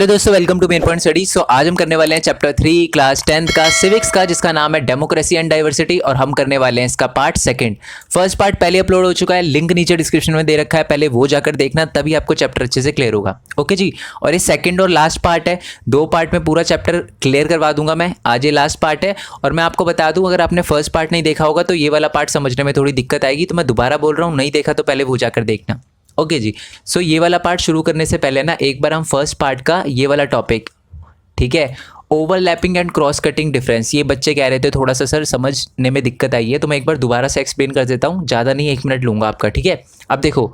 Hello दोस्तों, welcome to main point study. So आज हम करने वाले हैं चैप्टर 3 क्लास 10th का सिविक्स का, जिसका नाम है डेमोक्रेसी एंड डाइवर्सिटी, और हम करने वाले हैं इसका पार्ट सेकंड। फर्स्ट पार्ट पहले अपलोड हो चुका है, लिंक नीचे डिस्क्रिप्शन में दे रखा है, पहले वो जाकर देखना, तभी आपको चैप्टर अच्छे से क्लियर होगा। ओके जी। और ये सेकंड और लास्ट पार्ट है, 2 पार्ट में पूरा चैप्टर क्लियर करवा दूंगा मैं। आज ये लास्ट पार्ट है और मैं आपको बता दूं, अगर आपने फर्स्ट पार्ट नहीं देखा होगा तो ये वाला पार्ट समझने में थोड़ी दिक्कत आएगी, तो मैं दोबारा बोल रहा हूँ, नहीं देखा तो पहले वो जाकर देखना। ओके जी। सो ये वाला पार्ट शुरू करने से पहले ना एक बार हम फर्स्ट पार्ट का ये वाला टॉपिक, ठीक है, overlapping and cross cutting difference, ये बच्चे कह रहे थे थोड़ा सा सर समझने में दिक्कत आई है, तो मैं एक बार दोबारा से एक्सप्लेन कर देता हूँ, ज़्यादा नहीं 1 मिनट लूँगा आपका, ठीक है। अब देखो,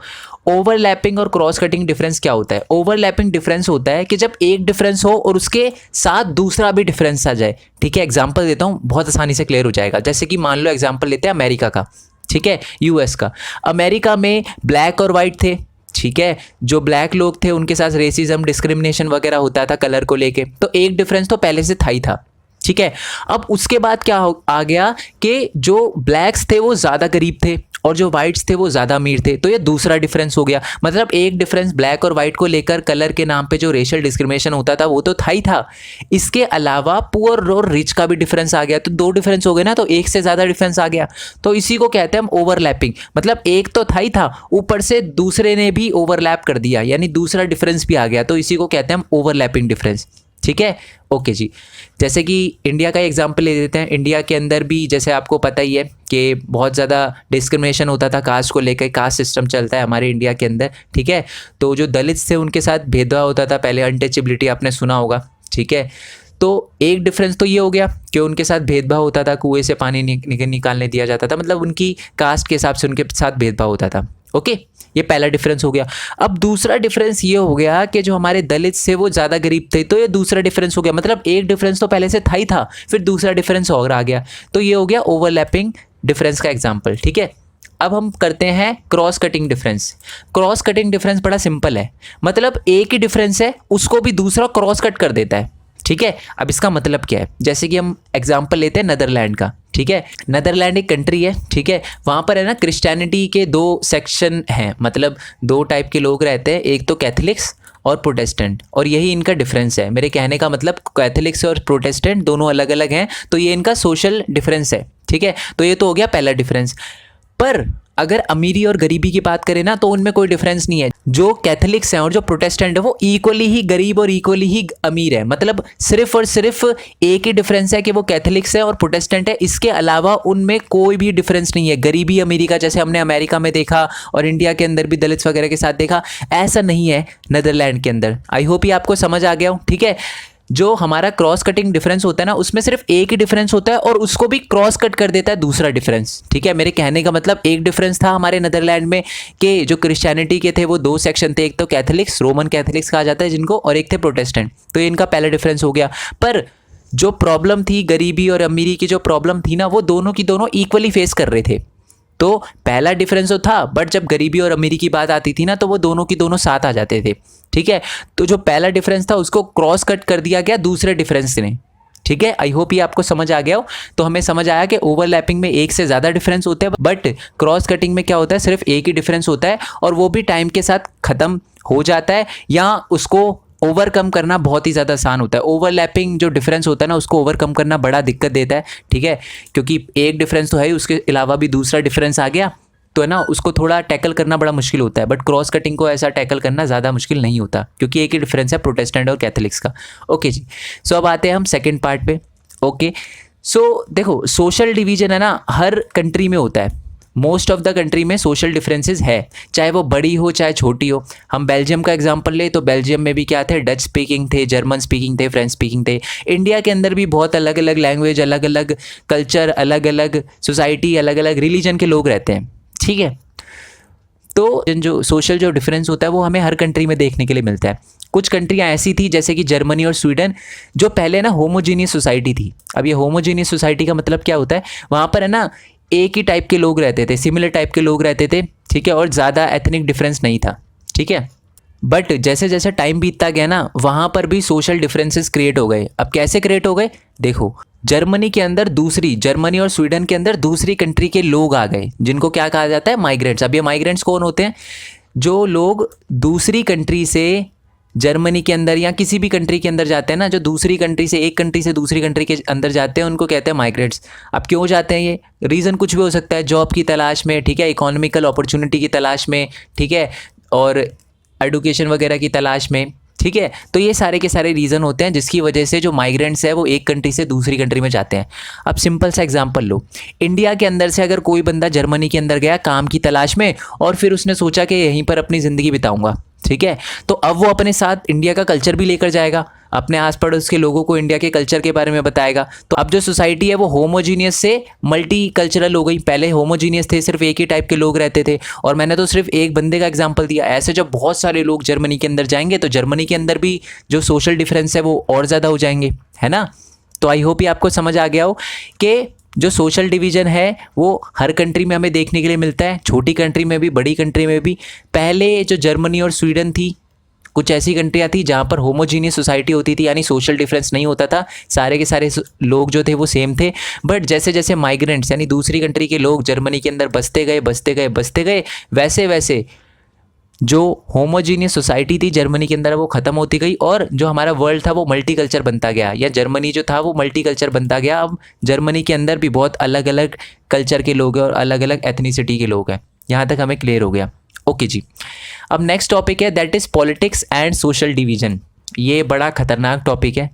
ओवरलैपिंग और क्रॉस कटिंग डिफरेंस क्या होता है। ओवरलैपिंग डिफरेंस होता है कि जब एक डिफरेंस हो और उसके साथ दूसरा भी डिफरेंस आ जाए, ठीक है। एग्जाम्पल देता हूँ, बहुत आसानी से क्लियर हो जाएगा। जैसे कि मान लो एग्जाम्पल लेते हैं अमेरिका का, ठीक है, यूएस का। अमेरिका में ब्लैक और वाइट थे, ठीक है। जो ब्लैक लोग थे उनके साथ रेसिज्म, डिस्क्रिमिनेशन वगैरह होता था कलर को लेके, तो एक डिफरेंस तो पहले से था ही था, ठीक है। अब उसके बाद क्या आ गया कि जो ब्लैक्स थे वो ज़्यादा गरीब थे और जो वाइट्स थे वो ज़्यादा अमीर थे, तो ये दूसरा डिफरेंस हो गया। मतलब एक डिफरेंस ब्लैक और वाइट को लेकर, कलर के नाम पे जो रेशियल डिस्क्रिमिनेशन होता था वो तो था ही था, इसके अलावा पुअर और रिच का भी डिफरेंस आ गया, तो 2 डिफरेंस हो गए ना, तो एक से ज़्यादा डिफरेंस आ गया, तो इसी को कहते हैं हम ओवरलैपिंग। मतलब एक तो था ही था, ऊपर से दूसरे ने भी ओवरलैप कर दिया, यानी दूसरा डिफरेंस भी आ गया, तो इसी को कहते हैं हम ओवरलैपिंग डिफरेंस, ठीक है। ओके जी। जैसे कि इंडिया का एग्जांपल ले लेते हैं। इंडिया के अंदर भी जैसे आपको पता ही है कि बहुत ज़्यादा डिस्क्रिमिनेशन होता था कास्ट को लेकर, कास्ट सिस्टम चलता है हमारे इंडिया के अंदर, ठीक है। तो जो दलित थे उनके साथ भेदभाव होता था पहले, अनटचेबिलिटी आपने सुना होगा, ठीक है। तो एक डिफरेंस तो ये हो गया कि उनके साथ भेदभाव होता था, कुएं से पानी निकालने दिया जाता था, मतलब उनकी कास्ट के हिसाब से उनके साथ भेदभाव होता था। ओके, ये पहला डिफरेंस हो गया। अब दूसरा डिफरेंस ये हो गया कि जो हमारे दलित से वो ज़्यादा गरीब थे, तो ये दूसरा डिफरेंस हो गया। मतलब एक डिफरेंस तो पहले से था ही था, फिर दूसरा डिफरेंस और आ गया, तो ये हो गया ओवरलैपिंग डिफरेंस का एग्जाम्पल, ठीक है। अब हम करते हैं cross cutting difference. Cross cutting difference बड़ा सिंपल है, मतलब एक ही डिफरेंस है, उसको भी दूसरा क्रॉस कट कर देता है, ठीक है। अब इसका मतलब क्या है, जैसे कि हम एग्जाम्पल लेते हैं नेदरलैंड का, ठीक है। नेदरलैंड एक कंट्री है, ठीक है। वहाँ पर है ना क्रिश्चियनिटी के 2 सेक्शन हैं, मतलब 2 टाइप के लोग रहते हैं, एक तो कैथलिक्स और प्रोटेस्टेंट, और यही इनका डिफरेंस है। मेरे कहने का मतलब कैथलिक्स और प्रोटेस्टेंट दोनों अलग अलग हैं, तो ये इनका सोशल डिफरेंस है, ठीक है। तो ये तो हो गया पहला डिफरेंस। पर अगर अमीरी और गरीबी की बात करें ना, तो उनमें कोई डिफरेंस नहीं है। जो कैथलिक्स हैं और जो प्रोटेस्टेंट है वो इक्वली ही गरीब और इक्वली ही अमीर है, मतलब सिर्फ और सिर्फ एक ही डिफरेंस है कि वो कैथलिक्स है और प्रोटेस्टेंट है, इसके अलावा उनमें कोई भी डिफरेंस नहीं है। गरीबी अमीरी का जैसे हमने अमेरिका में देखा और इंडिया के अंदर भी दलित वगैरह के साथ देखा, ऐसा नहीं है नेदरलैंड के अंदर। आई होप ये आपको समझ आ गया हो, ठीक है। जो हमारा क्रॉस कटिंग डिफरेंस होता है ना, उसमें सिर्फ एक ही डिफरेंस होता है और उसको भी क्रॉस कट कर देता है दूसरा डिफरेंस, ठीक है। मेरे कहने का मतलब एक डिफरेंस था हमारे नेदरलैंड में कि जो क्रिश्चियनिटी के थे वो 2 सेक्शन थे, एक तो कैथलिक्स, रोमन कैथलिक्स कहा जाता है जिनको, और एक थे प्रोटेस्टेंट, तो ये इनका पहला डिफरेंस हो गया। पर जो प्रॉब्लम थी गरीबी और अमीरी की, जो प्रॉब्लम थी ना, वो दोनों की दोनों इक्वली फेस कर रहे थे। तो पहला डिफरेंस तो था, बट जब गरीबी और अमीरी की बात आती थी ना, तो वो दोनों की दोनों साथ आ जाते थे, ठीक है। तो जो पहला डिफरेंस था उसको क्रॉस कट कर दिया गया दूसरे डिफरेंस ने, ठीक है। आई होप ये आपको समझ आ गया हो। तो हमें समझ आया कि ओवरलैपिंग में एक से ज़्यादा डिफरेंस होते हैं, बट क्रॉस कटिंग में क्या होता है, सिर्फ एक ही डिफरेंस होता है, और वो भी टाइम के साथ ख़त्म हो जाता है, या उसको ओवरकम करना बहुत ही ज़्यादा आसान होता है। ओवरलैपिंग जो डिफरेंस होता है ना, उसको ओवरकम करना बड़ा दिक्कत देता है, ठीक है, क्योंकि एक डिफरेंस तो है, उसके अलावा भी दूसरा डिफरेंस आ गया, तो है ना, उसको थोड़ा टैकल करना बड़ा मुश्किल होता है। बट क्रॉस कटिंग को ऐसा टैकल करना ज़्यादा मुश्किल नहीं होता, क्योंकि एक ही डिफरेंस है प्रोटेस्टेंट और कैथलिक्स का। ओके जी। सो अब आते हैं हम सेकेंड पार्ट पे। ओके, सो देखो, सोशल डिवीजन है ना हर कंट्री में होता है, मोस्ट ऑफ द कंट्री में सोशल डिफरेंसेस है, चाहे वो बड़ी हो चाहे छोटी हो। हम बेल्जियम का एग्जांपल ले तो बेल्जियम में भी क्या थे, डच स्पीकिंग थे, जर्मन स्पीकिंग थे, फ्रेंच स्पीकिंग थे। इंडिया के अंदर भी बहुत अलग अलग लैंग्वेज, अलग अलग कल्चर, अलग अलग सोसाइटी, अलग अलग रिलीजन के लोग रहते हैं, ठीक है। तो जो सोशल जो डिफरेंस होता है वो हमें हर कंट्री में देखने के लिए मिलता है। कुछ कंट्रियाँ ऐसी थी जैसे कि जर्मनी और स्वीडन, जो पहले ना होमोजीनियस सोसाइटी थी। अब ये होमोजीनियस सोसाइटी का मतलब क्या होता है, वहाँ पर है ना एक ही टाइप के लोग रहते थे, सिमिलर टाइप के लोग रहते थे, ठीक है, और ज़्यादा एथनिक डिफरेंस नहीं था, ठीक है। बट जैसे जैसे टाइम बीतता गया ना, वहाँ पर भी सोशल डिफरेंसेस क्रिएट हो गए। अब कैसे क्रिएट हो गए, देखो, जर्मनी के अंदर जर्मनी और स्वीडन के अंदर दूसरी कंट्री के लोग आ गए, जिनको क्या कहा जाता है, माइग्रेंट्स। अब ये माइग्रेंट्स कौन होते हैं, जो लोग दूसरी कंट्री से जर्मनी के अंदर या किसी भी कंट्री के अंदर जाते हैं ना, जो दूसरी कंट्री से, एक कंट्री से दूसरी कंट्री के अंदर जाते हैं, उनको कहते हैं माइग्रेट्स। अब क्यों जाते हैं, ये रीज़न कुछ भी हो सकता है, जॉब की तलाश में, ठीक है, इकोनॉमिकल अपॉर्चुनिटी की तलाश में, ठीक है, और एडुकेशन वगैरह की तलाश में, ठीक है। तो ये सारे के सारे रीज़न होते हैं जिसकी वजह से जो माइग्रेंट्स है वो एक कंट्री से दूसरी कंट्री में जाते हैं। अब सिंपल सा एग्जांपल लो, इंडिया के अंदर से अगर कोई बंदा जर्मनी के अंदर गया काम की तलाश में और फिर उसने सोचा कि यहीं पर अपनी ज़िंदगी बिताऊंगा, ठीक है, तो अब वो अपने साथ इंडिया का कल्चर भी लेकर जाएगा, अपने आस पड़ोस के लोगों को इंडिया के कल्चर के बारे में बताएगा। तो अब जो सोसाइटी है वो होमोजीनियस से मल्टी कल्चरल हो गई। पहले होमोजीनियस थे, सिर्फ एक ही टाइप के लोग रहते थे, और मैंने तो सिर्फ एक बंदे का एग्जांपल दिया। ऐसे जब बहुत सारे लोग जर्मनी के अंदर जाएंगे तो जर्मनी के अंदर भी जो सोशल डिफरेंस है वो और ज़्यादा हो जाएंगे, है ना। तो आई होप ये आपको समझ आ गया हो कि जो सोशल डिवीज़न है वो हर कंट्री में हमें देखने के लिए मिलता है, छोटी कंट्री में भी, बड़ी कंट्री में भी। पहले जो जर्मनी और स्वीडन थी, कुछ ऐसी कंट्रियाँ थी जहाँ पर होमोजीनियस सोसाइटी होती थी, यानी सोशल डिफरेंस नहीं होता था, सारे के सारे लोग जो थे वो सेम थे। बट जैसे जैसे माइग्रेंट्स यानी दूसरी कंट्री के लोग जर्मनी के अंदर बसते गए, वैसे वैसे जो होमोजीनियस सोसाइटी थी जर्मनी के अंदर वो ख़त्म होती गई, और जो हमारा वर्ल्ड था वो मल्टी कल्चर बनता गया, या जर्मनी जो था वो मल्टी कल्चर बनता गया। अब जर्मनी के अंदर भी बहुत अलग अलग कल्चर के लोग हैं और अलग अलग एथनिसिटी के लोग हैं। यहाँ तक हमें क्लियर हो गया। ओके जी, अब नेक्स्ट टॉपिक है that is politics and social division. ये बड़ा ख़तरनाक टॉपिक है।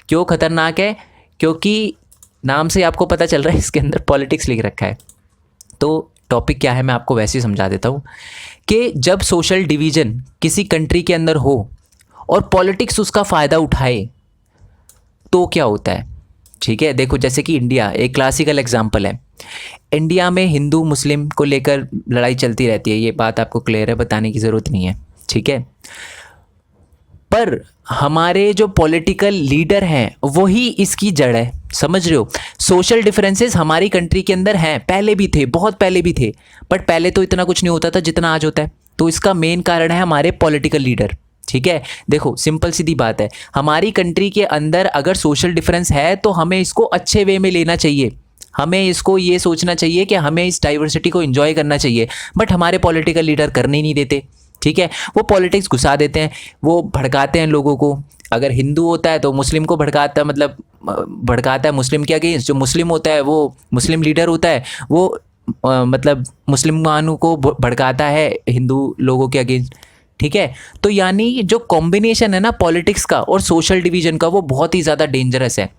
क्यों ख़तरनाक है? क्योंकि नाम से आपको पता चल रहा है इसके अंदर पॉलिटिक्स लिख रखा है। तो टॉपिक क्या है मैं आपको वैसे ही समझा देता हूँ कि जब सोशल डिवीज़न किसी कंट्री के अंदर हो और पॉलिटिक्स उसका फ़ायदा उठाए तो क्या होता है, ठीक है। देखो जैसे कि इंडिया एक क्लासिकल एग्जांपल है। इंडिया में हिंदू मुस्लिम को लेकर लड़ाई चलती रहती है, ये बात आपको क्लियर है, बताने की ज़रूरत नहीं है, ठीक है। पर हमारे जो पॉलिटिकल लीडर हैं वही इसकी जड़ है, समझ रहे हो। सोशल डिफरेंसेस हमारी कंट्री के अंदर हैं, पहले भी थे, बहुत पहले भी थे, बट पहले तो इतना कुछ नहीं होता था जितना आज होता है। तो इसका मेन कारण है हमारे पॉलिटिकल लीडर, ठीक है। देखो सिंपल सीधी बात है, हमारी कंट्री के अंदर अगर सोशल डिफरेंस है तो हमें इसको अच्छे वे में लेना चाहिए, हमें इसको ये सोचना चाहिए कि हमें इस डाइवर्सिटी को एंजॉय करना चाहिए। बट हमारे पॉलिटिकल लीडर करने ही नहीं देते, ठीक है। वो पॉलिटिक्स घुसा देते हैं, वो भड़काते हैं लोगों को। अगर हिंदू होता है तो मुस्लिम को भड़काता है, मतलब भड़काता है मुस्लिम के अगेंस्ट। जो मुस्लिम होता है वो मुस्लिम लीडर होता है वो मतलब मुसलमानों को भड़काता है हिंदू लोगों के अगेंस्ट, ठीक है। तो यानी जो कॉम्बिनेशन है ना पॉलिटिक्स का और सोशल डिवीज़न का वो बहुत ही ज़्यादा डेंजरस है।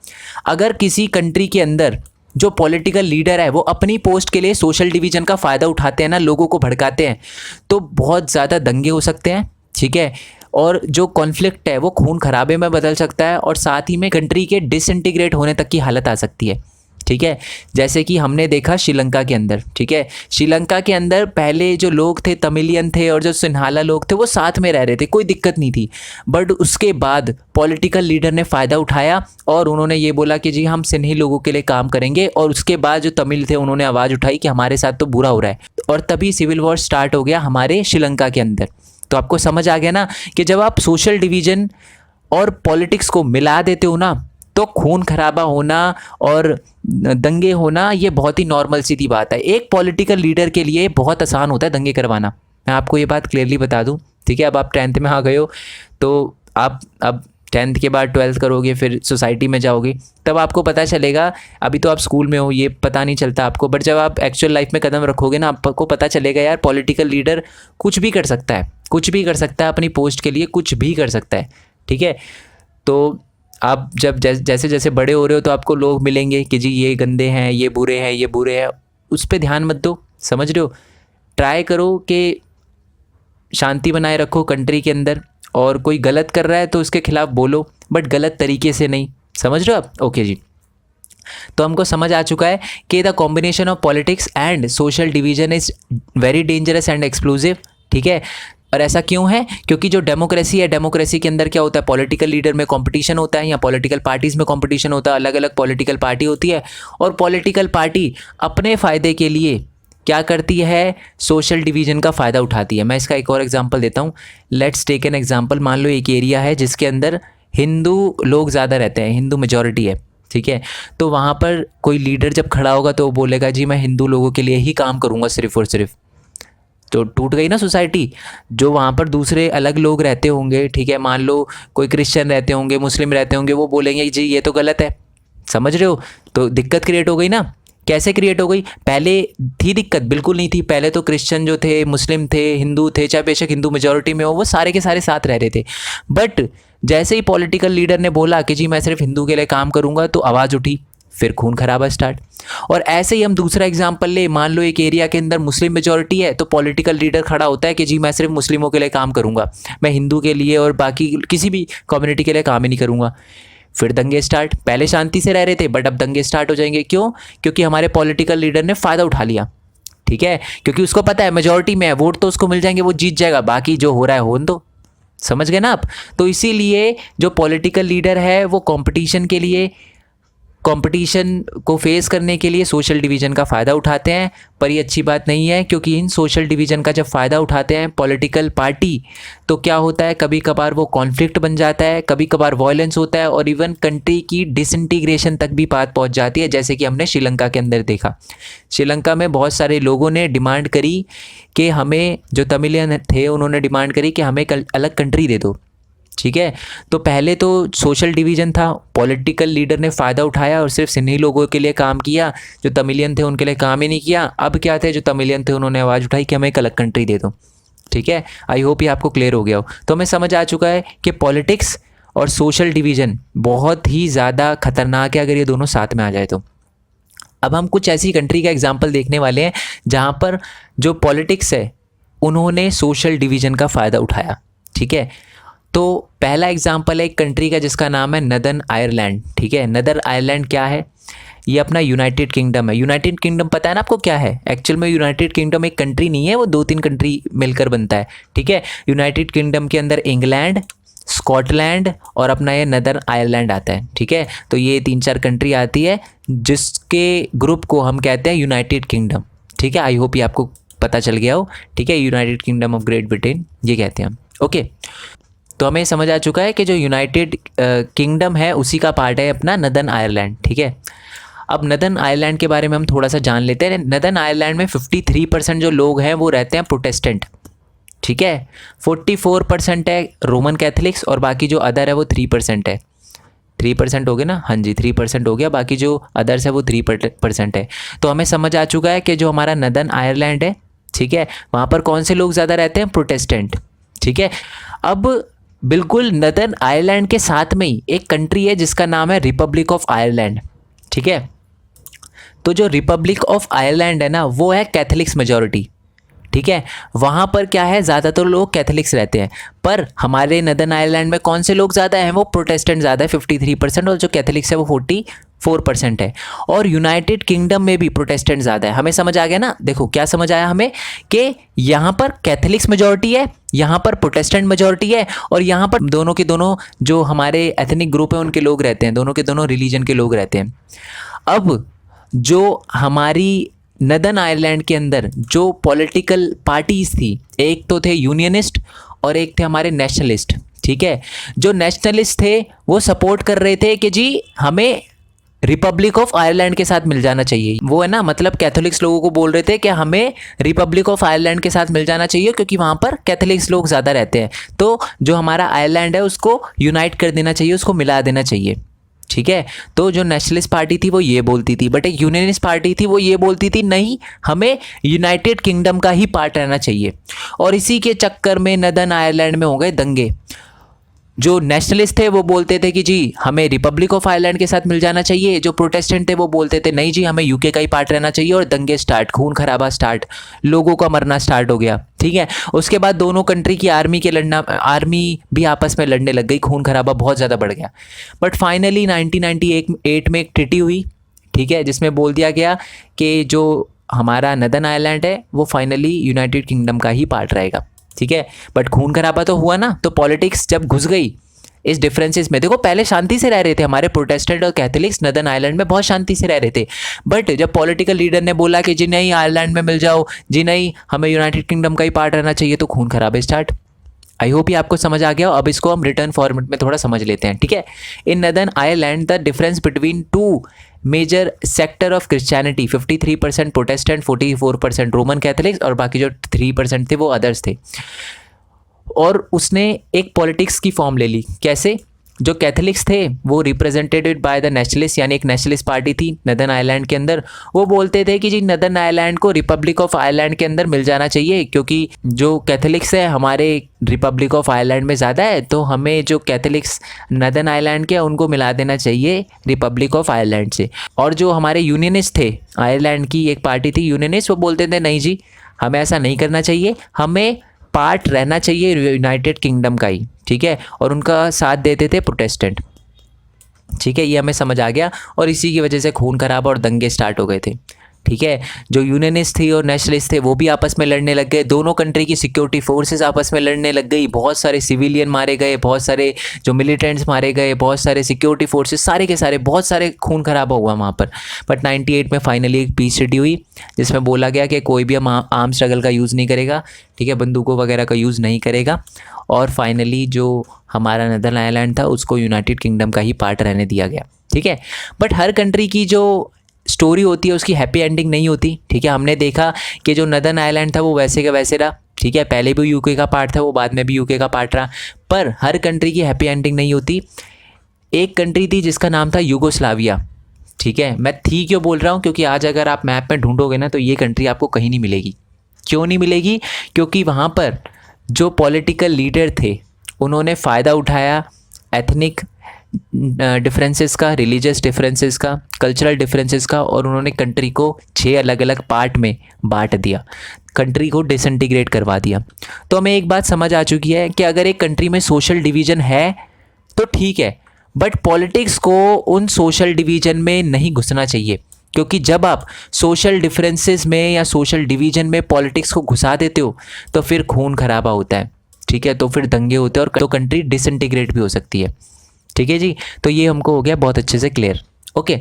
अगर किसी कंट्री के अंदर जो पॉलिटिकल लीडर है वो अपनी पोस्ट के लिए सोशल डिवीज़न का फ़ायदा उठाते हैं ना, लोगों को भड़काते हैं, तो बहुत ज़्यादा दंगे हो सकते हैं, ठीक है। और जो कॉन्फ्लिक्ट है वो खून खराबे में बदल सकता है, और साथ ही में कंट्री के डिसइंटीग्रेट होने तक की हालत आ सकती है, ठीक है। जैसे कि हमने देखा श्रीलंका के अंदर, ठीक है। श्रीलंका के अंदर पहले जो लोग थे तमिलियन थे और जो सिन्हाला लोग थे वो साथ में रह रहे थे, कोई दिक्कत नहीं थी। बट उसके बाद पॉलिटिकल लीडर ने फ़ायदा उठाया और उन्होंने ये बोला कि जी हम सिन्ही लोगों के लिए काम करेंगे, और उसके बाद जो तमिल थे उन्होंने आवाज़ उठाई कि हमारे साथ तो बुरा हो रहा है, और तभी सिविल वॉर स्टार्ट हो गया हमारे श्रीलंका के अंदर। तो आपको समझ आ गया ना कि जब आप सोशल डिवीज़न और पॉलिटिक्स को मिला देते हो ना तो खून खराबा होना और दंगे होना ये बहुत ही नॉर्मल सीधी बात है। एक पॉलिटिकल लीडर के लिए बहुत आसान होता है दंगे करवाना, मैं आपको ये बात क्लियरली बता दूं, ठीक है। अब आप 10th में आ गए हो तो आप अब 10th के बाद 12th करोगे, फिर सोसाइटी में जाओगे, तब आपको पता चलेगा। अभी तो आप स्कूल में हो, ये पता नहीं चलता आपको, बट जब आप एक्चुअल लाइफ में कदम रखोगे ना आपको पता चलेगा यार पॉलिटिकल लीडर कुछ भी कर सकता है, कुछ भी कर सकता है, अपनी पोस्ट के लिए कुछ भी कर सकता है, ठीक है। तो आप जब जैसे जैसे बड़े हो रहे हो तो आपको लोग मिलेंगे कि जी ये गंदे हैं, ये बुरे हैं, ये बुरे हैं, उस पर ध्यान मत दो, समझ रहे हो। ट्राई करो कि शांति बनाए रखो कंट्री के अंदर, और कोई गलत कर रहा है तो उसके खिलाफ बोलो, बट गलत तरीके से नहीं, समझ रहे हो आप। ओके जी, तो हमको समझ आ चुका है कि the combination of politics and social division is very dangerous and explosive, ठीक है। और ऐसा क्यों है? क्योंकि जो डेमोक्रेसी है, डेमोक्रेसी के अंदर क्या होता है, पॉलिटिकल लीडर में कंपटीशन होता है या पॉलिटिकल पार्टीज़ में कंपटीशन होता है, अलग अलग पॉलिटिकल पार्टी होती है, और पॉलिटिकल पार्टी अपने फ़ायदे के लिए क्या करती है, सोशल डिवीज़न का फ़ायदा उठाती है। मैं इसका एक और एग्जांपल देता हूँ। Let's take an example. मान लो एक एरिया है जिसके अंदर हिंदू लोग ज़्यादा रहते हैं, हिंदू मेजॉरिटी है, ठीक है। तो वहाँ पर कोई लीडर जब खड़ा होगा तो वो बोलेगा जी मैं हिंदू लोगों के लिए ही काम करूँगा सिर्फ और सिर्फ, तो टूट गई ना सोसाइटी। जो वहाँ पर दूसरे अलग लोग रहते होंगे, ठीक है, मान लो कोई क्रिश्चियन रहते होंगे, मुस्लिम रहते होंगे, वो बोलेंगे जी ये तो गलत है, समझ रहे हो, तो दिक्कत क्रिएट हो गई ना। कैसे क्रिएट हो गई? पहले थी दिक्कत? बिल्कुल नहीं थी। पहले तो क्रिश्चियन जो थे, मुस्लिम थे, हिंदू थे, चाहे बेशक हिंदू मेजोरिटी में हो, वो सारे के सारे साथ रह रहे थे। बट जैसे ही पॉलिटिकल लीडर ने बोला कि जी मैं सिर्फ हिंदू के लिए काम करूंगा, तो आवाज़ उठी, फिर खून खराबा स्टार्ट। और ऐसे ही हम दूसरा एग्जाम्पल ले, मान लो एक एरिया के अंदर मुस्लिम मेजोरिटी है, तो पॉलिटिकल लीडर खड़ा होता है कि जी मैं सिर्फ मुस्लिमों के लिए काम करूंगा, मैं हिंदू के लिए और बाकी किसी भी कम्युनिटी के लिए काम ही नहीं करूंगा। फिर दंगे स्टार्ट। पहले शांति से रह रहे थे, बट अब दंगे स्टार्ट हो जाएंगे। क्यों? क्योंकि हमारे पॉलिटिकल लीडर ने फ़ायदा उठा लिया, ठीक है, क्योंकि उसको पता है मेजोरिटी में है, वोट तो उसको मिल जाएंगे, वो जीत जाएगा, बाकी जो हो रहा है होने दो। समझ गए ना आप? तो इसीलिए जो पॉलिटिकल लीडर है वो कंपटीशन को फेस करने के लिए सोशल डिवीज़न का फ़ायदा उठाते हैं। पर ये अच्छी बात नहीं है, क्योंकि इन सोशल डिवीज़न का जब फ़ायदा उठाते हैं पॉलिटिकल पार्टी, तो क्या होता है, कभी कभार वो कॉन्फ्लिक्ट बन जाता है, कभी कभार वायलेंस होता है, और इवन कंट्री की डिसइंटीग्रेशन तक भी बात पहुंच जाती है, जैसे कि हमने श्रीलंका के अंदर देखा। श्रीलंका में बहुत सारे लोगों ने डिमांड करी कि हमें, जो तमिलियन थे उन्होंने डिमांड करी कि हमें अलग कंट्री दे दो, ठीक है। तो पहले तो सोशल डिवीज़न था, पॉलिटिकल लीडर ने फ़ायदा उठाया और सिर्फ सिन्ही लोगों के लिए काम किया, जो तमिलियन थे उनके लिए काम ही नहीं किया। अब क्या थे, जो तमिलियन थे उन्होंने आवाज़ उठाई कि हमें एक अलग कंट्री दे दो, ठीक है। आई होप ये आपको क्लियर हो गया हो। तो हमें समझ आ चुका है कि पॉलिटिक्स और सोशल डिवीज़न बहुत ही ज़्यादा खतरनाक है अगर ये दोनों साथ में आ जाए तो। अब हम कुछ ऐसी कंट्री का एग्जाम्पल देखने वाले हैं जहाँ पर जो पॉलिटिक्स है उन्होंने सोशल डिवीज़न का फ़ायदा उठाया, ठीक है। तो पहला एग्जाम्पल है एक कंट्री का जिसका नाम है नदर्न आयरलैंड, ठीक है। नदर्न आयरलैंड क्या है? ये अपना यूनाइटेड किंगडम है। यूनाइटेड किंगडम पता है ना आपको क्या है? एक्चुअल में यूनाइटेड किंगडम एक कंट्री नहीं है, वो 2-3 कंट्री मिलकर बनता है, ठीक है। यूनाइटेड किंगडम के अंदर इंग्लैंड, स्कॉटलैंड और अपना ये नदर्न आयरलैंड आता है, ठीक है। तो ये 3-4 कंट्री आती है जिसके ग्रुप को हम कहते हैं यूनाइटेड किंगडम, ठीक है। आई होप ये आपको पता चल गया हो, ठीक है। United kingdom of great Britain ये कहते हैं हम, ओके। तो हमें समझ आ चुका है कि जो यूनाइटेड किंगडम है उसी का पार्ट है अपना नदर्न आयरलैंड, ठीक है। अब नदर्न आयरलैंड के बारे में हम थोड़ा सा जान लेते हैं। नदर्न आयरलैंड में 53% जो लोग हैं वो रहते हैं प्रोटेस्टेंट, ठीक है। 44% है रोमन कैथलिक्स और बाकी जो अदर है वो 3% है। 3% हो गया ना? हाँ जी, 3% हो गया, बाकी जो अदर्स है वो 3% है। तो हमें समझ आ चुका है कि जो हमारा नदर्न आयरलैंड है, ठीक है, वहाँ पर कौन से लोग ज़्यादा रहते हैं? प्रोटेस्टेंट, ठीक है। अब बिल्कुल नदर्न आयरलैंड के साथ में ही एक कंट्री है जिसका नाम है रिपब्लिक ऑफ आयरलैंड, ठीक है। तो जो रिपब्लिक ऑफ आयरलैंड है ना, वो है कैथलिक्स मेजॉरिटी, ठीक है। वहाँ पर क्या है, ज़्यादातर लोग कैथलिक्स रहते हैं। पर हमारे नदर्न आयरलैंड में कौन से लोग ज़्यादा हैं? वो प्रोटेस्टेंट ज़्यादा है 53%, और जो कैथलिक्स है वो 44% है। और यूनाइटेड किंगडम में भी प्रोटेस्टेंट ज़्यादा है। हमें समझ आ गया ना? देखो क्या समझ आया हमें कि यहाँ पर कैथलिक्स मेजॉरिटी है, यहाँ पर प्रोटेस्टेंट मेजॉरिटी है, और यहाँ पर दोनों के दोनों जो हमारे एथनिक ग्रुप है उनके लोग रहते हैं, दोनों के दोनों रिलीजन के लोग रहते हैं। अब जो हमारी नदर्न आयरलैंड के अंदर जो पॉलिटिकल पार्टीज थी, एक तो थे यूनियनिस्ट और एक थे हमारे नेशनलिस्ट, ठीक है। जो नेशनलिस्ट थे वो सपोर्ट कर रहे थे कि जी हमें रिपब्लिक ऑफ आयरलैंड के साथ मिल जाना चाहिए। वो है ना, मतलब कैथोलिक्स लोगों को बोल रहे थे कि हमें रिपब्लिक ऑफ आयरलैंड के साथ मिल जाना चाहिए, क्योंकि वहाँ पर कैथोलिक्स लोग ज़्यादा रहते हैं। तो जो हमारा आयरलैंड है उसको यूनाइट कर देना चाहिए, उसको मिला देना चाहिए, ठीक है। तो जो नेशनलिस्ट पार्टी थी वो ये बोलती थी, बट एक यूनियनिस्ट पार्टी थी वो ये बोलती थी नहीं, हमें यूनाइटेड किंगडम का ही पार्ट रहना चाहिए। और इसी के चक्कर में नदर्न आयरलैंड में हो गए दंगे। जो नेशनलिस्ट थे वो बोलते थे कि जी हमें रिपब्लिक ऑफ आयरलैंड के साथ मिल जाना चाहिए, जो प्रोटेस्टेंट थे वो बोलते थे नहीं जी हमें यूके का ही पार्ट रहना चाहिए, और दंगे स्टार्ट, खून खराबा स्टार्ट, लोगों का मरना स्टार्ट हो गया, ठीक है। उसके बाद दोनों कंट्री की आर्मी भी आपस में लड़ने लग गई, खून खराबा बहुत ज़्यादा बढ़ गया। बट फाइनली 1998 में एक ट्रीटी हुई, ठीक है, जिसमें बोल दिया गया कि जो हमारा नदर्न आयरलैंड है वो फाइनली यूनाइटेड किंगडम का ही पार्ट रहेगा, ठीक है। बट खून खराबा तो हुआ ना। तो पॉलिटिक्स जब घुस गई इस डिफरेंसेस में, देखो पहले शांति से रह रहे थे हमारे प्रोटेस्टेंट और कैथोलिक्स नदर्न आयरलैंड में, बहुत शांति से रह रहे थे। बट जब पॉलिटिकल लीडर ने बोला कि जी नहीं आयरलैंड में मिल जाओ, जी नहीं हमें यूनाइटेड किंगडम का ही पार्ट रहना चाहिए, तो खून खराबे स्टार्ट। आई होप ये आपको समझ आ गया हो। अब इसको हम रिटर्न फॉर्मेट में थोड़ा समझ लेते हैं, ठीक है। In Northern Ireland the difference between two major sector of Christianity 53% Protestant, 44% Roman Catholics और बाकी जो 3% थे वो अदर्स थे। और उसने एक पॉलिटिक्स की फॉर्म ले ली। कैसे? जो कैथोलिक्स थे वो रिप्रेजेंटेड बाय द नेशनलिस्ट, यानी एक नेशनलिस्ट पार्टी थी नदर्न आयरलैंड के अंदर। वो बोलते थे कि जी नदर्न आयरलैंड को रिपब्लिक ऑफ आयरलैंड के अंदर मिल जाना चाहिए, क्योंकि जो कैथोलिक्स है हमारे रिपब्लिक ऑफ आयरलैंड में ज़्यादा है, तो हमें जो कैथोलिक्स नदर्न आयरलैंड के उनको मिला देना चाहिए रिपब्लिक ऑफ आयरलैंड से। और जो हमारे यूनियनिस्ट थे, आयरलैंड की एक पार्टी थी यूनियनिस्ट, वो बोलते थे नहीं जी हमें ऐसा नहीं करना चाहिए, हमें पार्ट रहना चाहिए यूनाइटेड किंगडम का ही, ठीक है। और उनका साथ देते थे प्रोटेस्टेंट, ठीक है। ये हमें समझ आ गया और इसी की वजह से खून खराबा और दंगे स्टार्ट हो गए थे, ठीक है। जो यूनियनिस्ट थी और नेशनलिस्ट थे वो भी आपस में लड़ने लग गए, दोनों कंट्री की सिक्योरिटी फोर्सेस आपस में लड़ने लग गई, बहुत सारे सिविलियन मारे गए, बहुत सारे जो मिलिटेंट्स मारे गए, बहुत सारे सिक्योरिटी फोर्सेस, सारे के सारे बहुत सारे खून खराबा हुआ वहाँ पर। बट 98 में फाइनली एक पीस ट्रीटी हुई जिसमें बोला गया कि कोई भी हम आर्म स्ट्रगल का यूज़ नहीं करेगा, ठीक है, बंदूकों वगैरह का यूज़ नहीं करेगा। और फाइनली जो हमारा नदर्न आयरलैंड था उसको यूनाइटेड किंगडम का ही पार्ट रहने दिया गया, ठीक है। बट हर कंट्री की जो स्टोरी होती है उसकी हैप्पी एंडिंग नहीं होती, ठीक है। हमने देखा कि जो नदर्न आयरलैंड था वो वैसे का वैसे रहा, ठीक है, पहले भी यूके का पार्ट था, वो बाद में भी यूके का पार्ट रहा, पर हर कंट्री की हैप्पी एंडिंग नहीं होती। एक कंट्री थी जिसका नाम था यूगोस्लाविया, ठीक है। मैं थी क्यों बोल रहा हूँ, क्योंकि आज अगर आप मैप में ढूंढोगे ना तो ये कंट्री आपको कहीं नहीं मिलेगी। क्यों नहीं मिलेगी? क्योंकि वहाँ पर जो पॉलिटिकल लीडर थे उन्होंने फ़ायदा उठाया एथनिक डिफरेंसेस का, रिलीजियस डिफरेंसेस का, कल्चरल डिफरेंसेस का, और उन्होंने कंट्री को 6 अलग अलग पार्ट में बांट दिया, कंट्री को डिसइंटीग्रेट करवा दिया। तो हमें एक बात समझ आ चुकी है कि अगर एक कंट्री में सोशल डिवीज़न है तो ठीक है, बट पॉलिटिक्स को उन सोशल डिवीज़न में नहीं घुसना चाहिए, क्योंकि जब आप सोशल डिफरेंसेस में या सोशल डिवीज़न में पॉलिटिक्स को घुसा देते हो तो फिर खून खराबा होता है, ठीक है, तो फिर दंगे होते हैं और तो कंट्री डिसइंटीग्रेट भी हो सकती है, ठीक है जी। तो ये हमको हो गया बहुत अच्छे से क्लियर। ओके,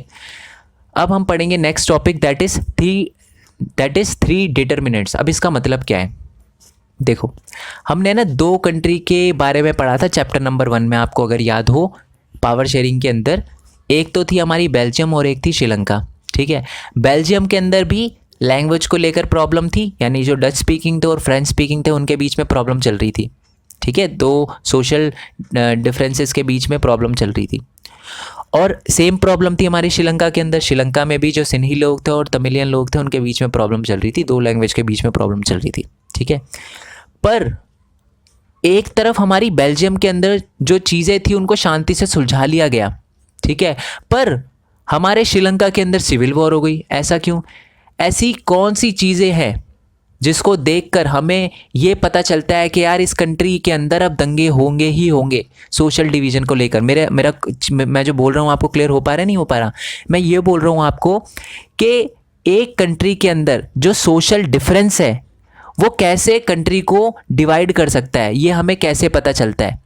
अब हम पढ़ेंगे next topic that is three determinants. अब इसका मतलब क्या है? देखो, हमने ना 2 कंट्री के बारे में पढ़ा था चैप्टर नंबर 1 में, आपको अगर याद हो पावर शेयरिंग के अंदर। एक तो थी हमारी बेल्जियम और एक थी श्रीलंका, ठीक है। बेल्जियम के अंदर भी लैंग्वेज को लेकर प्रॉब्लम थी, यानी जो डच स्पीकिंग थे और फ्रेंच स्पीकिंग थे उनके बीच में प्रॉब्लम चल रही थी, ठीक है, 2 सोशल डिफरेंसेस के बीच में प्रॉब्लम चल रही थी। और सेम प्रॉब्लम थी हमारी श्रीलंका के अंदर। श्रीलंका में भी जो सिन्ही लोग थे और तमिलियन लोग थे उनके बीच में प्रॉब्लम चल रही थी, 2 लैंग्वेज के बीच में प्रॉब्लम चल रही थी, ठीक है। पर एक तरफ हमारी बेल्जियम के अंदर जो चीज़ें थी उनको शांति से सुलझा लिया गया, ठीक है, पर हमारे श्रीलंका के अंदर सिविल वॉर हो गई। ऐसा क्यों? ऐसी कौन सी चीज़ें हैं जिसको देखकर हमें ये पता चलता है कि यार इस कंट्री के अंदर अब दंगे होंगे ही होंगे सोशल डिवीज़न को लेकर? मैं जो बोल रहा हूँ आपको क्लियर हो पा रहा है, नहीं हो पा रहा? मैं ये बोल रहा हूँ आपको कि एक कंट्री के अंदर जो सोशल डिफरेंस है वो कैसे कंट्री को डिवाइड कर सकता है, ये हमें कैसे पता चलता है,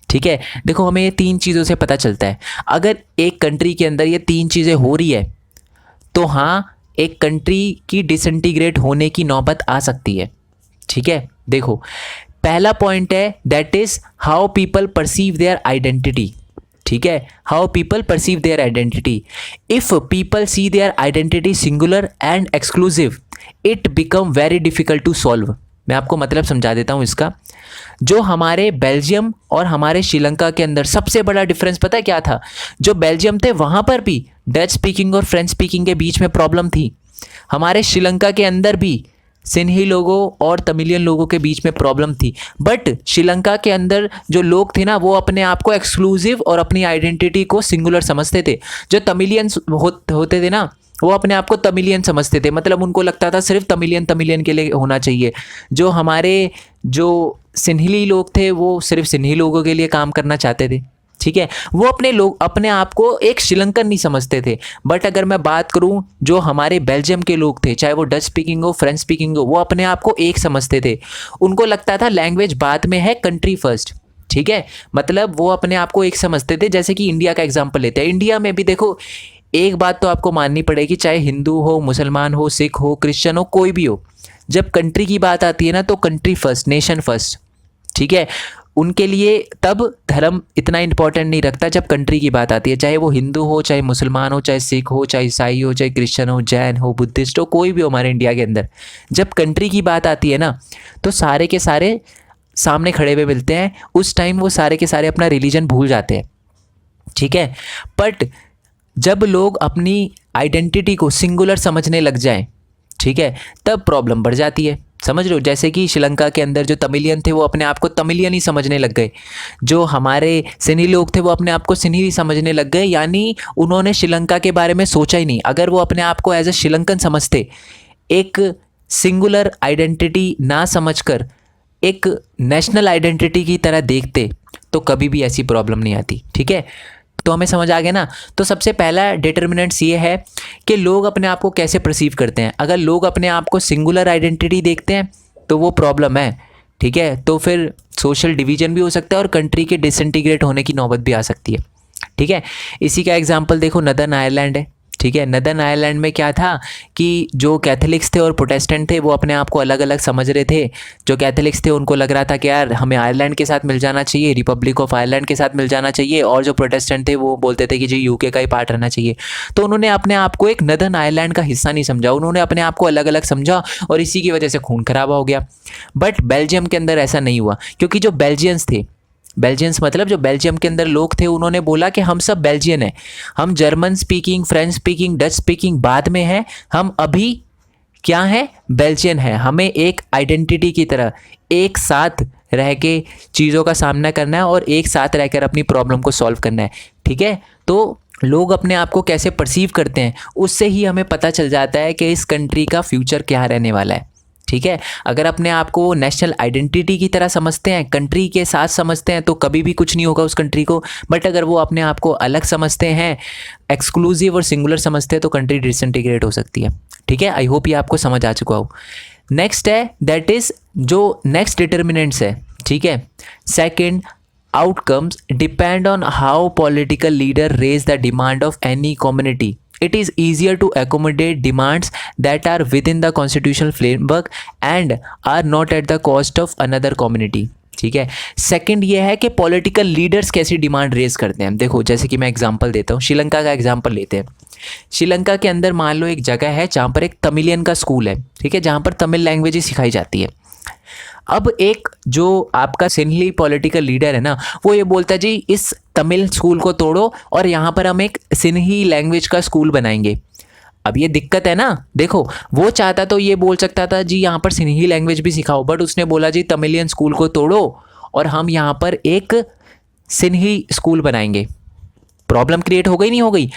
ठीक है। देखो, हमें ये 3 चीज़ों से पता चलता है। अगर एक कंट्री के अंदर ये 3 चीज़ें हो रही है तो हाँ, एक कंट्री की डिसइंटीग्रेट होने की नौबत आ सकती है, ठीक है। देखो, पहला पॉइंट है that is how people perceive their identity, ठीक है, how people perceive their identity. If people see their identity singular and exclusive it become very difficult to solve. मैं आपको मतलब समझा देता हूँ इसका। जो हमारे बेल्जियम और हमारे श्रीलंका के अंदर सबसे बड़ा डिफरेंस पता है क्या था? जो बेल्जियम थे वहाँ पर भी डच स्पीकिंग और फ्रेंच स्पीकिंग के बीच में प्रॉब्लम थी। हमारे श्रीलंका के अंदर भी सिन्ही लोगों और तमिलियन लोगों के बीच में प्रॉब्लम थी। बट श्रीलंका के अंदर जो लोग थे ना वो अपने आप को एक्सक्लूसिव और अपनी आइडेंटिटी को सिंगुलर समझते थे। जो तमिलियंस होते थे ना वो अपने आप को तमिलियन समझते थे, मतलब उनको लगता था सिर्फ तमिलियन के लिए होना चाहिए। जो हमारे जो सिन्ही लोग थे वो सिर्फ सिन्ही लोगों के लिए काम करना चाहते थे, ठीक है। वो अपने आप को एक श्रीलंकन नहीं समझते थे। बट अगर मैं बात करूं जो हमारे बेल्जियम के लोग थे, चाहे वो डच स्पीकिंग हो फ्रेंच स्पीकिंग हो, वो अपने आप को एक समझते थे। उनको लगता था लैंग्वेज बाद में है, कंट्री फर्स्ट, ठीक है। मतलब वो अपने आप को एक समझते थे। जैसे कि इंडिया का एग्जाम्पल लेते हैं। इंडिया में भी देखो, एक बात तो आपको माननी पड़ेगी, चाहे हिंदू हो, मुसलमान हो, सिख हो, क्रिश्चियन हो, कोई भी हो, जब कंट्री की बात आती है ना तो कंट्री फर्स्ट, नेशन फर्स्ट, ठीक है। उनके लिए तब धर्म इतना इम्पोर्टेंट नहीं रखता जब कंट्री की बात आती है, चाहे वो हिंदू हो, चाहे मुसलमान हो, चाहे सिख हो, चाहे ईसाई हो, चाहे क्रिश्चियन हो, जैन हो, बुद्धिस्ट हो, कोई भी हो हमारे इंडिया के अंदर। जब कंट्री की बात आती है ना, तो सारे के सारे सामने खड़े हुए मिलते हैं। उस टाइम वो सारे के सारे अपना रिलीजन भूल जाते हैं, ठीक है। बट जब लोग अपनी आइडेंटिटी को सिंगुलर समझने लग जाएं, ठीक है, तब प्रॉब्लम बढ़ जाती है। समझ रहे हो? जैसे कि श्रीलंका के अंदर जो तमिलियन थे वो अपने आप को तमिलियन ही समझने लग गए, जो हमारे सिन्ही लोग थे वो अपने आप को सिन्ही ही समझने लग गए, यानी उन्होंने श्रीलंका के बारे में सोचा ही नहीं। अगर वो अपने आप को एज ए श्रीलंकन समझते, एक सिंगुलर आइडेंटिटी ना समझकर एक नेशनल आइडेंटिटी की तरह देखते, तो कभी भी ऐसी प्रॉब्लम नहीं आती, ठीक है। तो हमें समझ आ गया ना। तो सबसे पहला डिटर्मिनेंट्स ये है कि लोग अपने आप को कैसे परसीव करते हैं। अगर लोग अपने आप को सिंगुलर आइडेंटिटी देखते हैं तो वो प्रॉब्लम है, ठीक है। तो फिर सोशल डिवीजन भी हो सकता है और कंट्री के डिसइंटीग्रेट होने की नौबत भी आ सकती है, ठीक है। इसी का एग्जांपल देखो, नदर्न आयरलैंड है, ठीक है। नदर्न आयरलैंड में क्या था कि जो कैथोलिक्स थे और प्रोटेस्टेंट थे वो अपने आप को अलग अलग समझ रहे थे। जो कैथोलिक्स थे उनको लग रहा था कि यार हमें आयरलैंड के साथ मिल जाना चाहिए, रिपब्लिक ऑफ आयरलैंड के साथ मिल जाना चाहिए, और जो प्रोटेस्टेंट थे वो बोलते थे कि जी यूके का ही पार्ट रहना चाहिए। तो उन्होंने अपने आप को एक नदर्न आयरलैंड का हिस्सा नहीं समझा, उन्होंने अपने आप को अलग अलग समझा और इसी की वजह से खून खराबा हो गया। बट बेल्जियम के अंदर ऐसा नहीं हुआ, क्योंकि जो बेल्जियंस थे, बेल्जियंस मतलब जो बेल्जियम के अंदर लोग थे, उन्होंने बोला कि हम सब बेल्जियन हैं, हम German speaking, French speaking, Dutch speaking बाद में हैं, हम अभी क्या है, बेल्जियन है। हमें एक आइडेंटिटी की तरह एक साथ रह के चीज़ों का सामना करना है और एक साथ रहकर अपनी प्रॉब्लम को सॉल्व करना है, ठीक है। तो लोग अपने आप को कैसे परसीव करते हैं उससे ही हमें पता चल जाता है कि इस कंट्री का फ्यूचर क्या रहने वाला है, ठीक है। अगर अपने आप को नेशनल आइडेंटिटी की तरह समझते हैं, कंट्री के साथ समझते हैं, तो कभी भी कुछ नहीं होगा उस कंट्री को। बट अगर वो अपने आप को अलग समझते हैं, एक्सक्लूसिव और सिंगुलर समझते हैं, तो कंट्री डिसइंटीग्रेट हो सकती है, ठीक है। आई होप ये आपको समझ आ चुका हो। नेक्स्ट है, दैट इज़ जो नेक्स्ट डिटर्मिनेंट्स है, ठीक है। Second, outcomes depend on how political leader raise the demand of any community. It is easier to accommodate demands that are within the constitutional framework and are not at the cost of another community. ठीक है। Second ये है कि political leaders कैसी demand raise करते हैं। देखो जैसे कि मैं एग्जांपल देता हूँ, श्रीलंका का एग्जांपल लेते हैं। श्रीलंका के अंदर मान लो एक जगह है जहाँ पर एक तमिलियन का स्कूल है, ठीक है, जहाँ पर तमिल लैंग्वेज ही सिखाई जाती है। अब एक जो आपका सिन्ही पॉलिटिकल लीडर है ना, वो ये बोलता है जी इस तमिल स्कूल को तोड़ो और यहाँ पर हम एक सिन्ही लैंग्वेज का स्कूल बनाएंगे। अब ये दिक्कत है ना, देखो वो चाहता तो ये बोल सकता था जी यहाँ पर सिन्ही लैंग्वेज भी सिखाओ, बट उसने बोला जी तमिलियन स्कूल को तोड़ो और हम यहाँ पर एक सिन्ही स्कूल बनाएंगे। प्रॉब्लम क्रिएट हो गई, नहीं हो गई?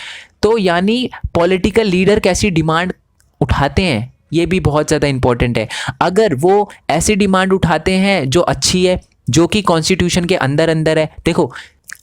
तो यानी पॉलिटिकल लीडर कैसी डिमांड उठाते हैं ये भी बहुत ज़्यादा इंपॉर्टेंट है। अगर वो ऐसी डिमांड उठाते हैं जो अच्छी है, जो कि कॉन्स्टिट्यूशन के अंदर अंदर है। देखो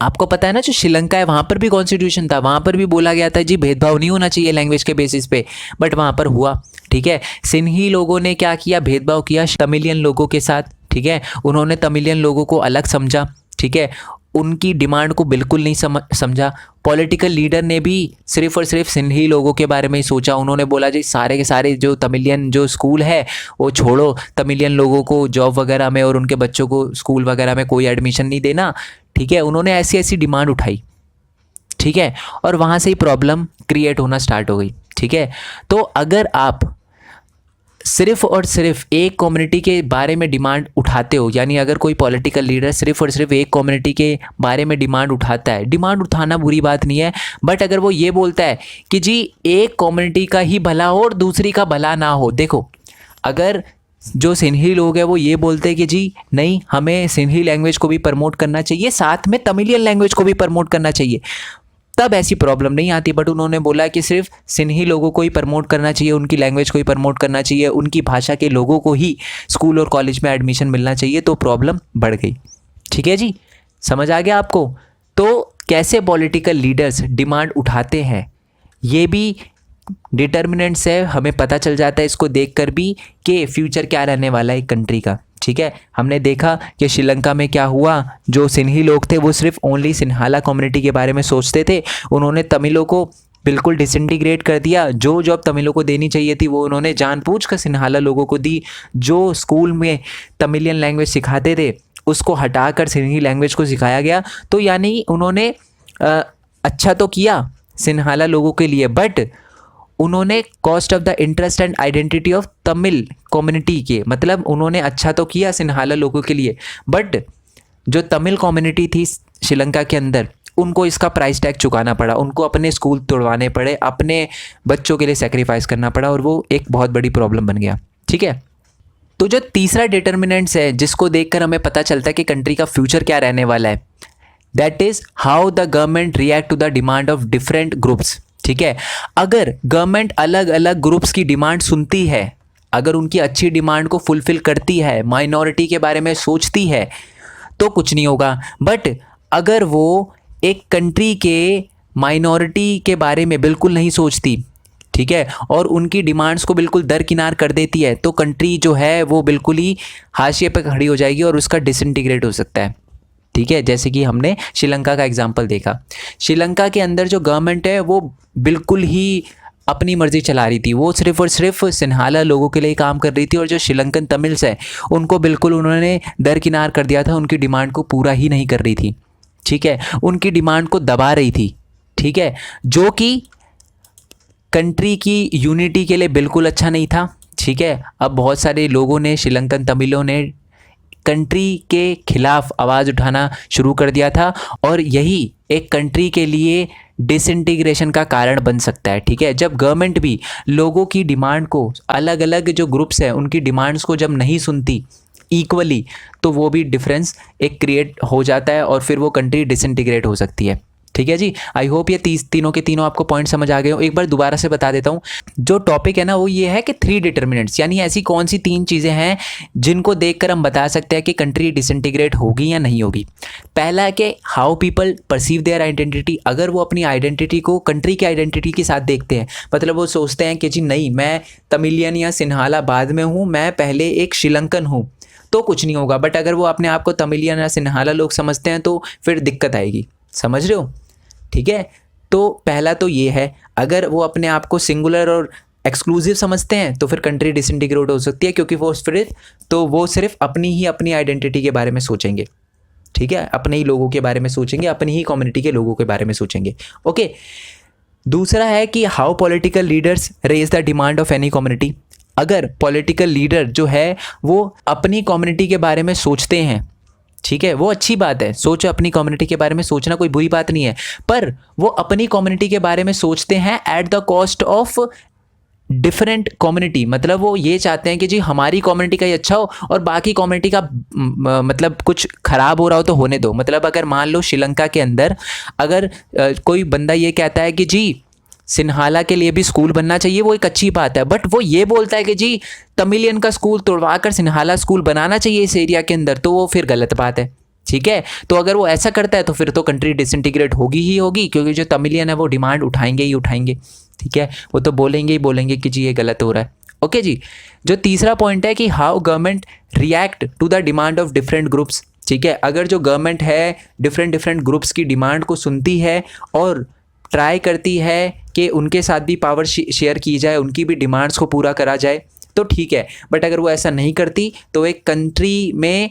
आपको पता है ना, जो श्रीलंका है वहाँ पर भी कॉन्स्टिट्यूशन था, वहाँ पर भी बोला गया था जी भेदभाव नहीं होना चाहिए लैंग्वेज के बेसिस पे, बट वहाँ पर हुआ, ठीक है। सिन्ही लोगों ने क्या किया, भेदभाव किया तमिलियन लोगों के साथ, ठीक है। उन्होंने तमिलियन लोगों को अलग समझा, ठीक है, उनकी डिमांड को बिल्कुल नहीं समझा। पॉलिटिकल लीडर ने भी सिर्फ और सिर्फ सिन्ही लोगों के बारे में ही सोचा। उन्होंने बोला जी सारे के सारे जो तमिलियन जो स्कूल है वो छोड़ो, तमिलियन लोगों को जॉब वगैरह में और उनके बच्चों को स्कूल वगैरह में कोई एडमिशन नहीं देना, ठीक है। उन्होंने ऐसी ऐसी डिमांड उठाई, ठीक है, और वहाँ से ही प्रॉब्लम क्रिएट होना स्टार्ट हो गई, ठीक है। तो अगर आप सिर्फ और सिर्फ एक कम्युनिटी के बारे में डिमांड उठाते हो, यानी अगर कोई पॉलिटिकल लीडर सिर्फ और सिर्फ एक कम्युनिटी के बारे में डिमांड उठाता है, डिमांड उठाना बुरी बात नहीं है, बट अगर वो ये बोलता है कि जी एक कम्युनिटी का ही भला हो और दूसरी का भला ना हो। देखो अगर जो सिन्ही लोग हैं वो ये बोलते हैं कि जी नहीं हमें सिन्ही लैंग्वेज को भी प्रमोट करना चाहिए, साथ में तमिलियन लैंग्वेज को भी प्रमोट करना चाहिए, तब ऐसी प्रॉब्लम नहीं आती। बट उन्होंने बोला कि सिर्फ सिन्ही लोगों को ही प्रमोट करना चाहिए, उनकी लैंग्वेज को ही प्रमोट करना चाहिए, उनकी भाषा के लोगों को ही स्कूल और कॉलेज में एडमिशन मिलना चाहिए, तो प्रॉब्लम बढ़ गई, ठीक है जी। समझ आ गया आपको? तो कैसे पॉलिटिकल लीडर्स डिमांड उठाते हैं ये भी डिटर्मिनेंट्स है, हमें पता चल जाता है इसको देखकर भी कि फ्यूचर क्या रहने वाला है कंट्री का, ठीक है। हमने देखा कि श्रीलंका में क्या हुआ, जो सिन्ही लोग थे वो सिर्फ ओनली सिन्हाला कम्युनिटी के बारे में सोचते थे, उन्होंने तमिलों को बिल्कुल डिसइंटीग्रेट कर दिया। जो जॉब तमिलों को देनी चाहिए थी वो उन्होंने जानबूझकर सिन्हाला लोगों को दी। जो स्कूल में तमिलियन लैंग्वेज सिखाते थे उसको हटाकर सिंधी लैंग्वेज को सिखाया गया। तो यानी उन्होंने अच्छा तो किया सिन्हाला लोगों के लिए, बट उन्होंने cost of the interest and identity of Tamil community के, मतलब उन्होंने अच्छा तो किया सिन्हाला लोगों के लिए, बट जो तमिल कम्युनिटी थी श्रीलंका के अंदर, उनको इसका प्राइस टैग चुकाना पड़ा, उनको अपने स्कूल तोड़वाने पड़े, अपने बच्चों के लिए सेक्रीफाइस करना पड़ा, और वो एक बहुत बड़ी प्रॉब्लम बन गया। ठीक है, तो जो तीसरा डिटर्मिनेंट्स है जिसको देखकर हमें पता चलता है कि कंट्री का फ्यूचर क्या रहने वाला है, that is how the government react to the demand of different groups. ठीक है, अगर गवर्नमेंट अलग अलग ग्रुप्स की डिमांड सुनती है, अगर उनकी अच्छी डिमांड को फुलफिल करती है, माइनॉरिटी के बारे में सोचती है, तो कुछ नहीं होगा। बट अगर वो एक कंट्री के माइनॉरिटी के बारे में बिल्कुल नहीं सोचती, ठीक है, और उनकी डिमांड्स को बिल्कुल दरकिनार कर देती है, तो कंट्री जो है वो बिल्कुल ही हाशिए पे खड़ी हो जाएगी और उसका डिसइंटीग्रेट हो सकता है। ठीक है, जैसे कि हमने श्रीलंका का एग्जांपल देखा। श्रीलंका के अंदर जो गवर्नमेंट है वो बिल्कुल ही अपनी मर्जी चला रही थी, वो सिर्फ और सिर्फ सिन्हाला लोगों के लिए काम कर रही थी, और जो श्रीलंकन तमिल्स है उनको बिल्कुल उन्होंने दरकिनार कर दिया था, उनकी डिमांड को पूरा ही नहीं कर रही थी। ठीक है, उनकी डिमांड को दबा रही थी। ठीक है, जो कि कंट्री की यूनिटी के लिए बिल्कुल अच्छा नहीं था। ठीक है, अब बहुत सारे लोगों ने, श्रीलंकन तमिलों ने कंट्री के खिलाफ आवाज़ उठाना शुरू कर दिया था, और यही एक कंट्री के लिए डिसइंटीग्रेशन का कारण बन सकता है। ठीक है, जब गवर्नमेंट भी लोगों की डिमांड को, अलग अलग जो ग्रुप्स हैं उनकी डिमांड्स को जब नहीं सुनती इक्वली, तो वो भी डिफरेंस एक क्रिएट हो जाता है और फिर वो कंट्री डिसइंटीग्रेट हो सकती है। ठीक है जी, आई होप ये तीनों के तीनों आपको पॉइंट समझ आ गए हो। एक बार दोबारा से बता देता हूँ, जो टॉपिक है ना वो ये है कि 3 डिटर्मिनेंट्स, यानी ऐसी कौन सी 3 चीज़ें हैं जिनको देखकर हम बता सकते हैं कि कंट्री डिसइंटीग्रेट होगी या नहीं होगी। पहला है कि how people perceive their identity, अगर वो अपनी आइडेंटिटी को कंट्री की आइडेंटिटी के साथ देखते हैं, मतलब वो सोचते हैं कि जी नहीं, मैं तमिलियन या सिन्हाला बाद में हूँ, मैं पहले एक श्रीलंकन हूँ, तो कुछ नहीं होगा। बट अगर वो अपने आप को तमिलियन या सिन्हाला लोग समझते हैं तो फिर दिक्कत आएगी, समझ रहे हो। ठीक है, तो पहला तो ये है, अगर वो अपने आप को सिंगुलर और एक्सक्लूसिव समझते हैं तो फिर कंट्री डिसइंटीग्रेट हो सकती है, क्योंकि वो सिर्फ अपनी आइडेंटिटी के बारे में सोचेंगे। ठीक है, अपने ही लोगों के बारे में सोचेंगे, अपनी ही कम्युनिटी के लोगों के बारे में सोचेंगे। ओके, दूसरा है कि how political leaders raise the demand of any community, अगर पॉलिटिकल लीडर जो है वो अपनी कम्युनिटी के बारे में सोचते हैं, ठीक है, वो अच्छी बात है, सोचो, अपनी कम्युनिटी के बारे में सोचना कोई बुरी बात नहीं है, पर वो अपनी कम्युनिटी के बारे में सोचते हैं at the cost of different community, मतलब वो ये चाहते हैं कि जी हमारी कम्युनिटी का ही अच्छा हो और बाकी कम्युनिटी का मतलब कुछ खराब हो रहा हो तो होने दो। मतलब अगर मान लो श्रीलंका के अंदर अगर कोई बंदा ये कहता है कि जी सिन्हाला के लिए भी स्कूल बनना चाहिए, वो एक अच्छी बात है, बट वो ये बोलता है कि जी तमिलियन का स्कूल तोड़वा कर सिन्हाला स्कूल बनाना चाहिए इस एरिया के अंदर, तो वो फिर गलत बात है। ठीक है, तो अगर वो ऐसा करता है तो फिर तो कंट्री डिसइंटीग्रेट होगी ही होगी, क्योंकि जो तमिलियन है वो डिमांड उठाएंगे ही उठाएंगे। ठीक है, वो तो बोलेंगे कि जी ये गलत हो रहा है। ओके जी, जो तीसरा पॉइंट है कि how government react to the demand of different groups. ठीक है, अगर जो गवर्नमेंट है डिफरेंट ग्रुप्स की डिमांड को सुनती है और ट्राई करती है कि उनके साथ भी पावर शेयर की जाए, उनकी भी डिमांड्स को पूरा करा जाए, तो ठीक है। बट अगर वो ऐसा नहीं करती तो एक कंट्री में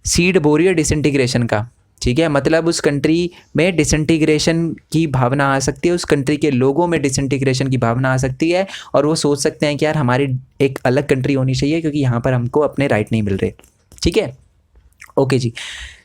सीड बो रही है डिसइंटीग्रेशन का। ठीक है, मतलब उस कंट्री में डिसइंटीग्रेशन की भावना आ सकती है, उस कंट्री के लोगों में डिसइंटीग्रेशन की भावना आ सकती है, और वो सोच सकते हैं कि यार हमारी एक अलग कंट्री होनी चाहिए क्योंकि यहाँ पर हमको अपने राइट नहीं मिल रहे। ठीक है, ओके जी।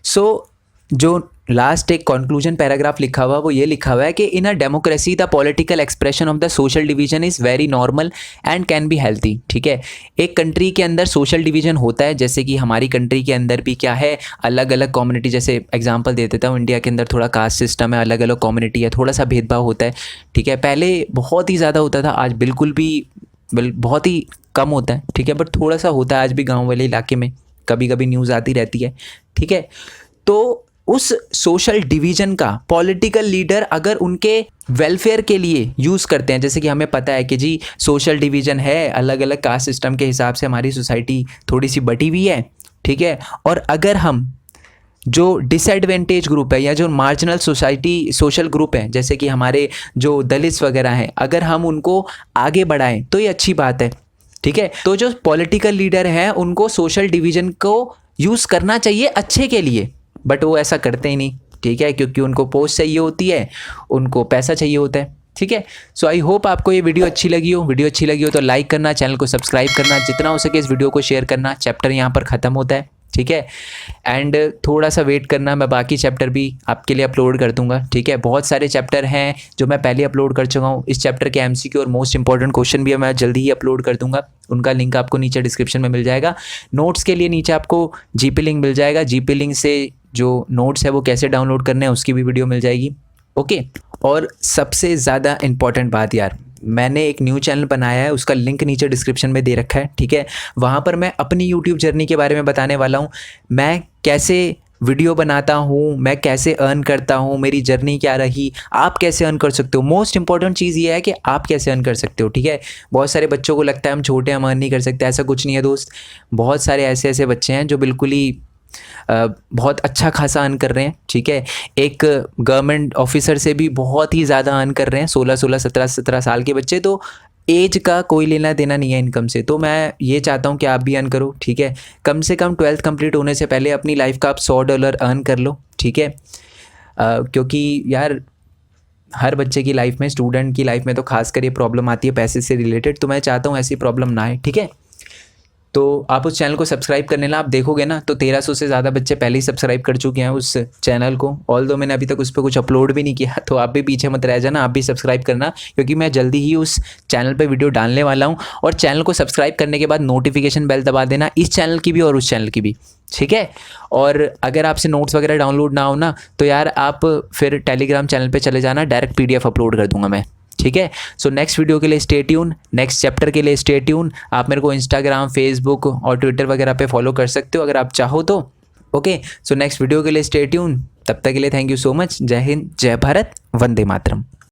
सो जो लास्ट एक कंक्लूजन पैराग्राफ लिखा हुआ वो ये लिखा हुआ है कि in a democracy the political expression of the social division is very normal and can be healthy. ठीक है, एक कंट्री के अंदर सोशल डिवीजन होता है, जैसे कि हमारी कंट्री के अंदर भी क्या है, अलग अलग कम्युनिटी, जैसे एग्जांपल दे देता हूँ, इंडिया के अंदर थोड़ा कास्ट सिस्टम है, अलग अलग कम्युनिटी है, थोड़ा सा भेदभाव होता है। ठीक है, पहले बहुत ही ज़्यादा होता था, आज बिल्कुल भी बहुत ही कम होता है। ठीक है, बट थोड़ा सा होता है आज भी गाँव वाले इलाके में, कभी कभी न्यूज़ आती रहती है। ठीक है, तो उस सोशल डिवीजन का पॉलिटिकल लीडर अगर उनके वेलफेयर के लिए यूज़ करते हैं, जैसे कि हमें पता है कि जी सोशल डिवीजन है, अलग अलग कास्ट सिस्टम के हिसाब से हमारी सोसाइटी थोड़ी सी बटी हुई है। ठीक है, और अगर हम जो डिसएडवांटेज ग्रुप है या जो मार्जिनल सोशल ग्रुप है, जैसे कि हमारे जो दलित्स वगैरह हैं, अगर हम उनको आगे बढ़ाएं तो ये अच्छी बात है। ठीक है, तो जो पॉलिटिकल लीडर हैं उनको सोशल डिवीजन को यूज़ करना चाहिए अच्छे के लिए, बट वो ऐसा करते ही नहीं, ठीक है, क्योंकि उनको पोस्ट चाहिए होती है, उनको पैसा चाहिए होता है, ठीक है। सो आई होप आपको ये वीडियो अच्छी लगी हो। वीडियो अच्छी लगी हो तो लाइक करना, चैनल को सब्सक्राइब करना, जितना हो सके इस वीडियो को शेयर करना। चैप्टर यहाँ पर ख़त्म होता है, ठीक है। एंड थोड़ा सा वेट करना, मैं बाकी चैप्टर भी आपके लिए अपलोड कर दूंगा, ठीक है। बहुत सारे चैप्टर हैं जो मैं पहले अपलोड कर चुका हूँ। इस चैप्टर के एमसीक्यू और मोस्ट इंपॉर्टेंट क्वेश्चन भी मैं जल्दी ही अपलोड कर दूंगा, उनका लिंक आपको नीचे डिस्क्रिप्शन में मिल जाएगा। नोट्स के लिए नीचे आपको जीपी लिंक मिल जाएगा, जीपी लिंक से जो नोट्स है वो कैसे डाउनलोड करने हैं उसकी भी वीडियो मिल जाएगी, ओके। और सबसे ज़्यादा इम्पॉर्टेंट बात यार, मैंने एक न्यू चैनल बनाया है, उसका लिंक नीचे डिस्क्रिप्शन में दे रखा है, ठीक है। वहाँ पर मैं अपनी यूट्यूब जर्नी के बारे में बताने वाला हूँ। मैं कैसे वीडियो बनाता हूँ, मैं कैसे अर्न करता हूँ, मेरी जर्नी क्या रही, आप कैसे अर्न कर सकते हो। मोस्ट इंपॉर्टेंट चीज़ ये है कि आप कैसे अर्न कर सकते हो, ठीक है। बहुत सारे बच्चों को लगता है हम छोटे, हम अर्न नहीं कर सकते, ऐसा कुछ नहीं है दोस्त। बहुत सारे ऐसे ऐसे बच्चे हैं जो बिल्कुल ही बहुत अच्छा खासा अर्न कर रहे हैं, ठीक है। एक गवर्नमेंट ऑफिसर से भी बहुत ही ज़्यादा अर्न कर रहे हैं, 16-16, 17-17 साल के बच्चे। तो एज का कोई लेना देना नहीं है इनकम से। तो मैं ये चाहता हूँ कि आप भी अर्न करो, ठीक है। कम से कम 12th कंप्लीट होने से पहले अपनी लाइफ का आप $100 अर्न कर लो, ठीक है। क्योंकि यार हर बच्चे की लाइफ में, स्टूडेंट की लाइफ में तो खासकर ये प्रॉब्लम आती है पैसे से रिलेटेड। तो मैं चाहता हूँ ऐसी प्रॉब्लम ना आए, ठीक है। तो आप उस चैनल को सब्सक्राइब करने ला, आप देखोगे ना तो 1300 से ज़्यादा बच्चे पहले ही सब्सक्राइब कर चुके हैं उस चैनल को। ऑल दो मैंने अभी तक उस पर कुछ अपलोड भी नहीं किया, तो आप भी पीछे मत रह जाना, आप भी सब्सक्राइब करना, क्योंकि मैं जल्दी ही उस चैनल पे वीडियो डालने वाला हूँ। और चैनल को सब्सक्राइब करने के बाद नोटिफिकेशन बेल दबा देना, इस चैनल की भी और उस चैनल की भी, ठीक है। और अगर आपसे नोट्स वगैरह डाउनलोड ना हो ना तो यार आप फिर टेलीग्राम चैनल पे चले जाना, डायरेक्ट PDF अपलोड कर दूंगा मैं, ठीक है। सो नेक्स्ट वीडियो के लिए स्टे ट्यून, नेक्स्ट चैप्टर के लिए स्टे ट्यून। आप मेरे को इंस्टाग्राम, फेसबुक और ट्विटर वगैरह पे फॉलो कर सकते हो अगर आप चाहो तो, ओके। सो नेक्स्ट वीडियो के लिए स्टे ट्यून, तब तक के लिए थैंक यू सो मच। जय हिंद, जय भारत, वंदे मातरम।